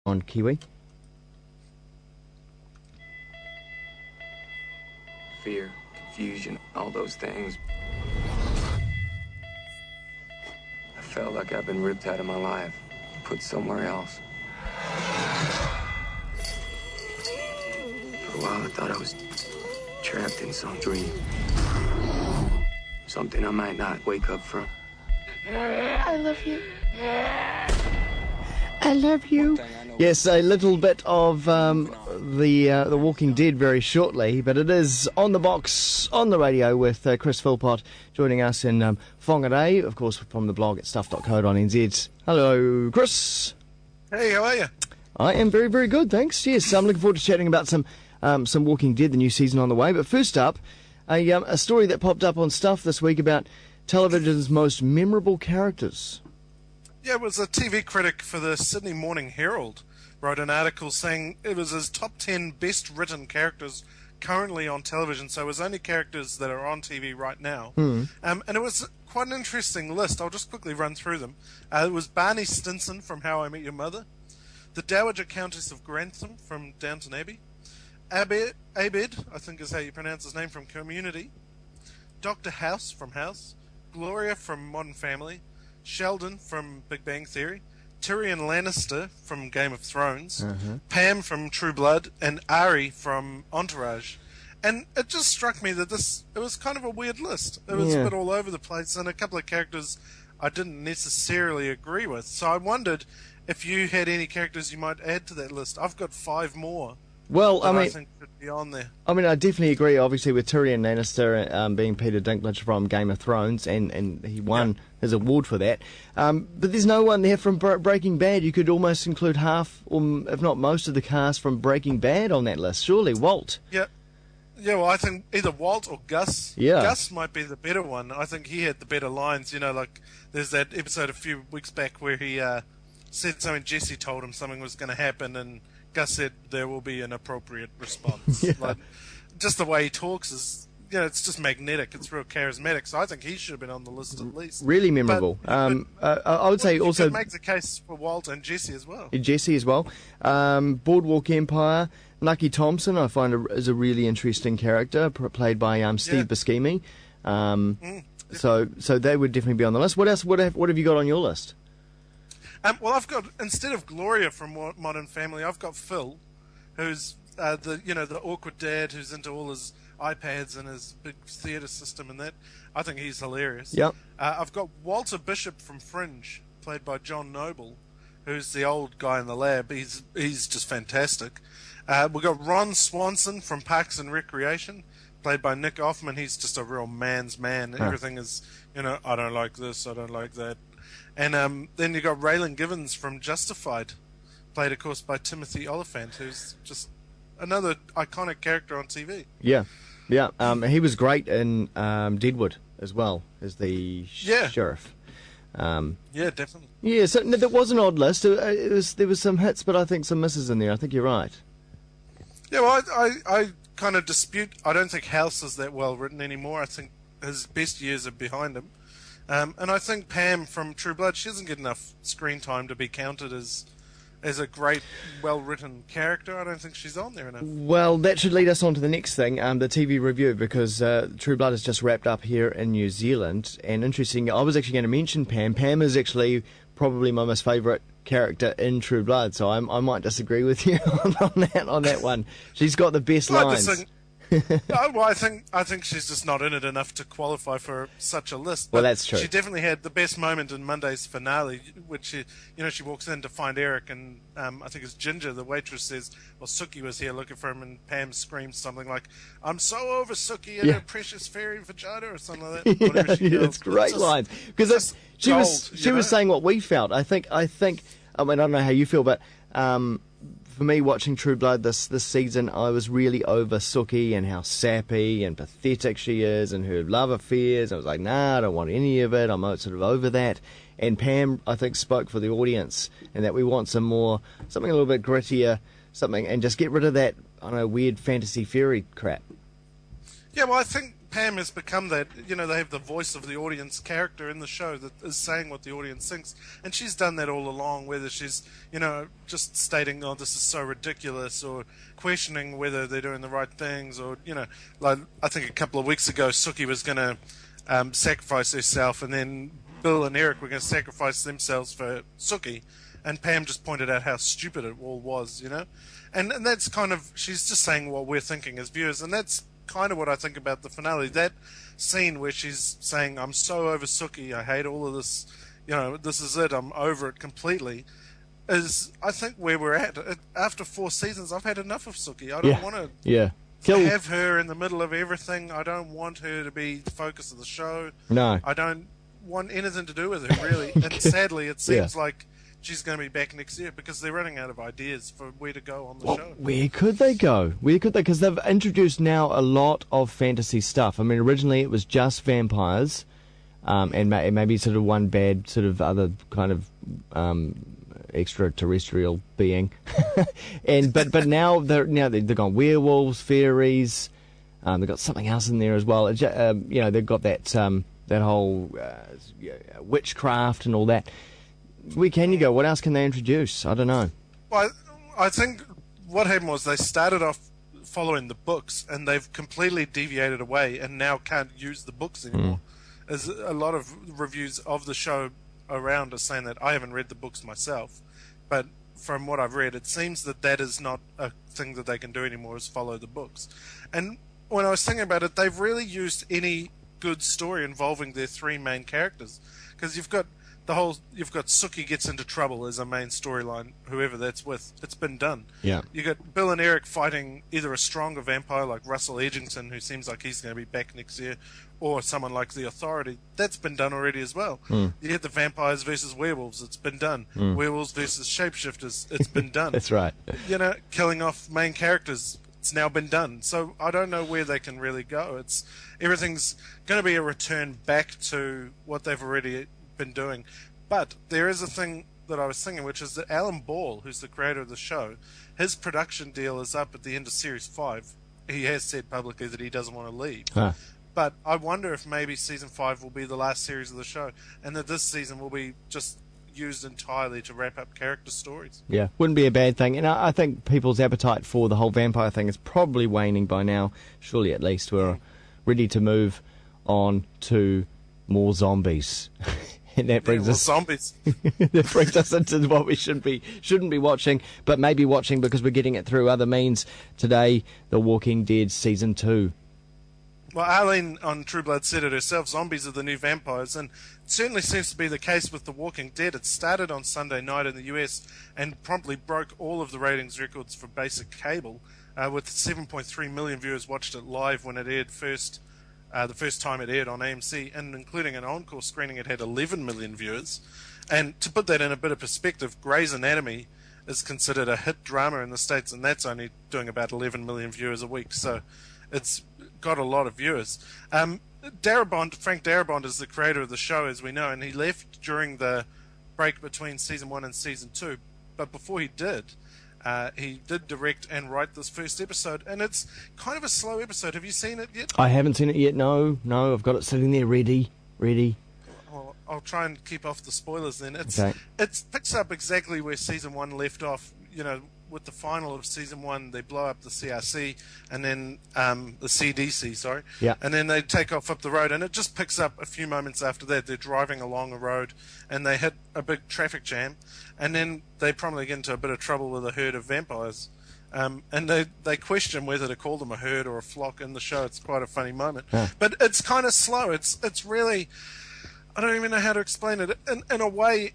on Kiwi. Fear, confusion, all those things. I felt like I've been ripped out of my life, put somewhere else. For a while, I thought I was trapped in some dream. Something I might not wake up from. I love you. I love you. Yes, a little bit of the Walking Dead very shortly, but it is On the Box on the radio with Chris Philpott joining us in Whangarei, of course, from the blog at stuff.co.nz. Hello, Chris. Hey, how are you? I am very, very good, thanks. Yes, I'm looking forward to chatting about some Walking Dead, the new season on the way. But first up, a story that popped up on Stuff this week about television's most memorable characters. Yeah, it was a TV critic for the Sydney Morning Herald wrote an article saying it was his top 10 best written characters currently on television, so it was only characters that are on TV right now. And it was quite an interesting list. I'll just quickly run through them. It was Barney Stinson from How I Met Your Mother, the Dowager Countess of Grantham from Downton Abbey, Abed, I think is how you pronounce his name, from Community, Dr. House from House, Gloria from Modern Family, Sheldon from Big Bang Theory, Tyrion Lannister from Game of Thrones, Pam from True Blood, and Ari from Entourage. And it just struck me that it was kind of a weird list. It was a bit all over the place, and a couple of characters I didn't necessarily agree with. So I wondered if you had any characters you might add to that list. I've got 5 more. Well, I think should be on there. I mean, I definitely agree, obviously, with Tyrion Lannister being Peter Dinklage from Game of Thrones, and he won his award for that. But there's no one there from Breaking Bad. You could almost include half, or if not most, of the cast from Breaking Bad on that list. Surely, Walt. Yeah, well, I think either Walt or Gus. Yeah. Gus might be the better one. I think he had the better lines. You know, like there's that episode a few weeks back where he said something, Jesse told him something was going to happen, and Gus said there will be an appropriate response. Like, just the way he talks is, it's just magnetic. It's real charismatic. So I think he should have been on the list at least. Really memorable. I would say also you could make the case for Walt and Jesse as well. Jesse as well. Boardwalk Empire. Lucky Thompson, I find is a really interesting character, played by Steve Buscemi. So they would definitely be on the list. What else? What have you got on your list? Well, I've got, instead of Gloria from Modern Family, I've got Phil, who's the awkward dad who's into all his iPads and his big theatre system and that. I think he's hilarious. Yep. I've got Walter Bishop from Fringe, played by John Noble, who's the old guy in the lab. He's just fantastic. We've got Ron Swanson from Parks and Recreation, played by Nick Offerman. He's just a real man's man. Everything is, I don't like this, I don't like that. And then you got Raylan Givens from Justified, played, of course, by Timothy Oliphant, who's just another iconic character on TV. Yeah. He was great in Deadwood as well as the sheriff. Yeah, definitely. Yeah, so that was an odd list. There was some hits, but I think some misses in there. I think you're right. Yeah, well, I kind of dispute. I don't think House is that well written anymore. I think his best years are behind him. And I think Pam from True Blood, she doesn't get enough screen time to be counted as a great, well-written character. I don't think she's on there enough. Well, that should lead us on to the next thing, the TV review, because True Blood has just wrapped up here in New Zealand. And interesting, I was actually going to mention Pam. Pam is actually probably my most favourite character in True Blood, so I might disagree with you on that one. She's got the best lines. Well, I think she's just not in it enough to qualify for such a list. Well, that's true. She definitely had the best moment in Monday's finale, which she walks in to find Eric, and I think it's Ginger, the waitress, says, "Well, Sookie was here looking for him," and Pam screams something like, "I'm so over Sookie and her precious fairy vagina," or something like that. It's great lines, because she was saying what we felt. I think. I mean, I don't know how you feel, but. For me, watching True Blood this season, I was really over Sookie and how sappy and pathetic she is and her love affairs. I was like, nah, I don't want any of it. I'm sort of over that. And Pam, I think, spoke for the audience and that we want something a little bit grittier, and just get rid of that, I don't know, weird fantasy fairy crap. Yeah, well, I think Pam has become that, they have the voice of the audience character in the show that is saying what the audience thinks. And she's done that all along, whether she's, just stating, oh, this is so ridiculous, or questioning whether they're doing the right things, or, like I think a couple of weeks ago, Suki was going to sacrifice herself, and then Bill and Eric were going to sacrifice themselves for Suki. And Pam just pointed out how stupid it all was, And that's kind of, she's just saying what we're thinking as viewers, and that's kind of what I think about the finale. That scene where she's saying, I'm so over Suki, I hate all of this, this is it, I'm over it completely, is, I think, where we're at. After 4 seasons, I've had enough of Suki. I don't want to have her in the middle of everything. I don't want her to be the focus of the show. No. I don't want anything to do with her, really. And sadly, it seems like she's going to be back next year because they're running out of ideas for where to go on the show. Where could they go? Because they've introduced now a lot of fantasy stuff. I mean, originally it was just vampires, and maybe sort of one bad sort of other kind of extraterrestrial being, but now they've got werewolves, fairies, they've got something else in there as well. They've got that whole witchcraft and all that. Where can you go? What else can they introduce? I don't know. Well, I think what happened was they started off following the books, and they've completely deviated away, and now can't use the books anymore. There's a lot of reviews of the show around are saying that. I haven't read the books myself, but from what I've read, it seems that is not a thing that they can do anymore, is follow the books. And when I was thinking about it, they've really used any good story involving their 3 main characters, because you've got Suki gets into trouble as a main storyline, whoever that's with. It's been done. Yeah. You got Bill and Eric fighting either a stronger vampire like Russell Edgington, who seems like he's going to be back next year, or someone like the Authority. That's been done already as well. You get the vampires versus werewolves. It's been done. Werewolves versus shapeshifters. It's been done. That's right. Killing off main characters. It's now been done. So I don't know where they can really go. Everything's going to be a return back to what they've already been doing. But there is a thing that I was thinking, which is that Alan Ball, who's the creator of the show, his production deal is up at the end of Series 5. He has said publicly that he doesn't want to leave. But I wonder if maybe Season 5 will be the last series of the show, and that this season will be just used entirely to wrap up character stories. Yeah, wouldn't be a bad thing. And I think people's appetite for the whole vampire thing is probably waning by now. Surely at least we're ready to move on to more zombies. And that brings us zombies. That brings us into what we shouldn't be watching, but maybe watching because we're getting it through other means today. The Walking Dead Season 2. Well, Arlene on True Blood said it herself, zombies are the new vampires, and it certainly seems to be the case with The Walking Dead. It started on Sunday night in the US and promptly broke all of the ratings records for basic cable, with 7.3 million viewers watched it live when it aired first. The first time it aired on AMC, and including an encore screening, it had 11 million viewers. And to put that in a bit of perspective, Grey's Anatomy is considered a hit drama in the States, and that's only doing about 11 million viewers a week. So it's got a lot of viewers. Frank Darabont is the creator of the show, as we know, and he left during the break between Season 1 and Season 2. But before he did direct and write this first episode, and it's kind of a slow episode. Have you seen it yet? I haven't seen it yet, no. I've got it sitting there ready. Well, I'll try and keep off the spoilers then. It picks up exactly where Season 1 left off, with the final of Season 1, they blow up the CRC, and then the CDC, sorry. Yeah. And then they take off up the road, and it just picks up a few moments after that. They're driving along a road, and they hit a big traffic jam, and then they promptly get into a bit of trouble with a herd of vampires. And they question whether to call them a herd or a flock in the show. It's quite a funny moment. But it's kind of slow. It's really... I don't even know how to explain it. In a way...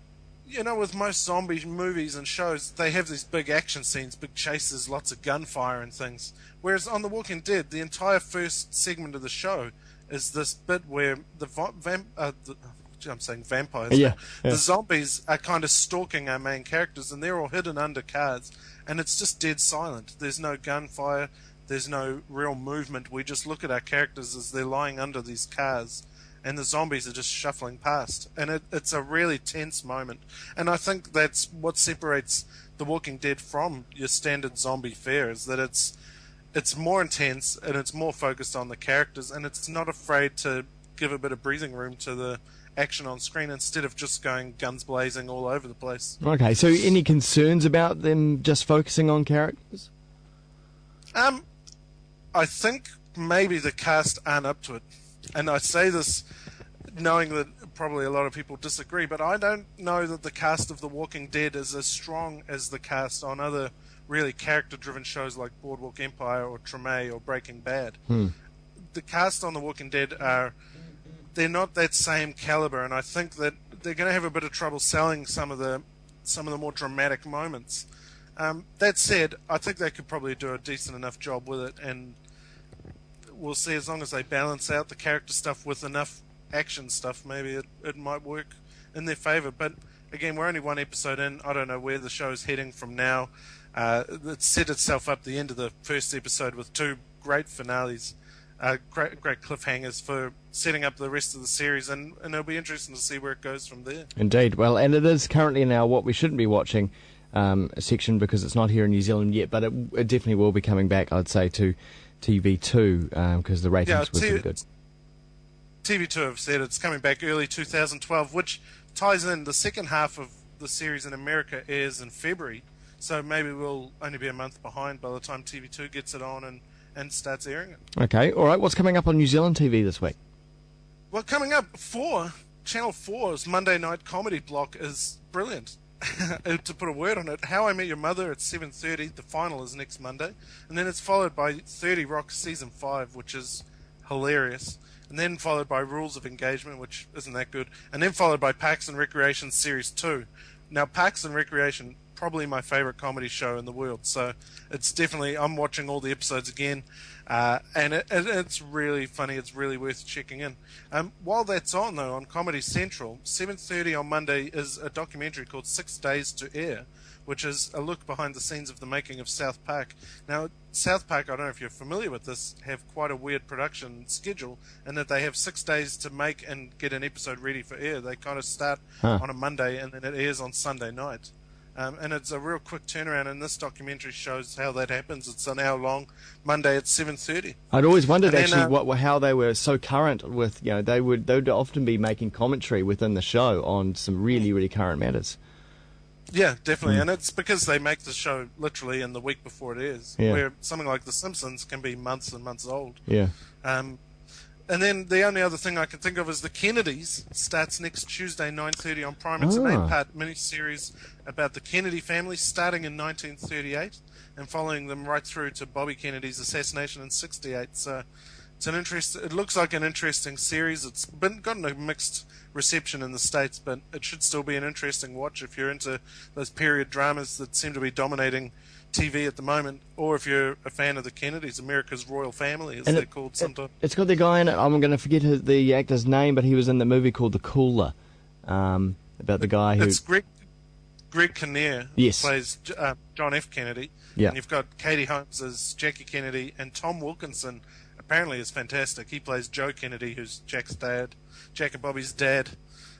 with most zombie movies and shows, they have these big action scenes, big chases, lots of gunfire and things. Whereas on The Walking Dead, the entire first segment of the show is this bit where I'm saying vampires. Yeah. The zombies are kind of stalking our main characters, and they're all hidden under cars, and it's just dead silent. There's no gunfire. There's no real movement. We just look at our characters as they're lying under these cars, and the zombies are just shuffling past. And it's a really tense moment. And I think that's what separates The Walking Dead from your standard zombie fare, is that it's more intense and it's more focused on the characters, and it's not afraid to give a bit of breathing room to the action on screen instead of just going guns blazing all over the place. Okay, so any concerns about them just focusing on characters? I think maybe the cast aren't up to it. And I say this knowing that probably a lot of people disagree, but I don't know that the cast of The Walking Dead is as strong as the cast on other really character-driven shows like Boardwalk Empire or Treme or Breaking Bad. The cast on The Walking Dead they're not that same caliber, and I think that they're going to have a bit of trouble selling some of the more dramatic moments. That said, I think they could probably do a decent enough job with it, and we'll see. As long as they balance out the character stuff with enough action stuff, maybe it might work in their favour. But again, we're only one episode in. I don't know where the show's heading from now. It set itself up the end of the first episode with two great finales, great cliffhangers for setting up the rest of the series, and it'll be interesting to see where it goes from there. Indeed. Well, and it is currently now what we shouldn't be watching section because it's not here in New Zealand yet, but it definitely will be coming back, I'd say, to TV2 because the ratings were pretty good. TV2 have said it's coming back early 2012, which ties in the second half of the series in America airs in February, so maybe we'll only be a month behind by the time TV2 gets it on and starts airing it. Okay, all right. What's coming up on New Zealand TV this week? Well, coming up, Channel 4's Monday night comedy block is brilliant. To put a word on it, How I Met Your Mother at 7:30. The final is next Monday, and then it's followed by 30 Rock season 5, which is hilarious, and then followed by Rules of Engagement, which isn't that good, and then followed by Parks and Recreation series 2. Now, Parks and Recreation, probably my favorite comedy show in the world, so it's definitely, I'm watching all the episodes again, and it's really funny. It's really worth checking in. While that's on, though, on Comedy Central, 7:30 on Monday is a documentary called 6 Days to Air, which is a look behind the scenes of the making of South Park. Now, South Park, I don't know if you're familiar with this, have quite a weird production schedule in that they have 6 days to make and get an episode ready for air. They kind of start on a Monday and then it airs on Sunday night. And it's a real quick turnaround, and this documentary shows how that happens. It's an hour long, Monday at 7:30. I'd always wondered how they were so current with, they would often be making commentary within the show on some really, really current matters. Yeah, definitely, and it's because they make the show literally in the week before it airs, where something like The Simpsons can be months and months old. Yeah. And then the only other thing I can think of is The Kennedys starts next Tuesday, 9:30 on Prime. It's an 8-part miniseries about the Kennedy family starting in 1938 and following them right through to Bobby Kennedy's assassination in 1968. So it looks like an interesting series. It's gotten a mixed reception in the States, but it should still be an interesting watch if you're into those period dramas that seem to be dominating TV at the moment, or if you're a fan of the Kennedys, America's royal family, as they're called sometimes. It's got the guy in it, I'm going to forget the actor's name, but he was in the movie called The Cooler, about the guy who... It's Greg Kinnear, yes, who plays John F. Kennedy, and you've got Katie Holmes as Jackie Kennedy, and Tom Wilkinson apparently is fantastic. He plays Joe Kennedy, who's Jack and Bobby's dad,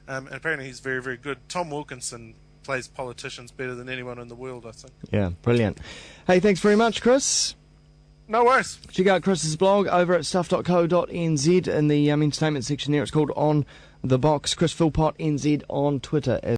and apparently he's very, very good. Tom Wilkinson plays politicians better than anyone in the world, I think. Yeah, brilliant. Hey, thanks very much, Chris. No worries. Check out Chris's blog over at stuff.co.nz in the entertainment section there. It's called On The Box. Chris Philpott NZ on Twitter.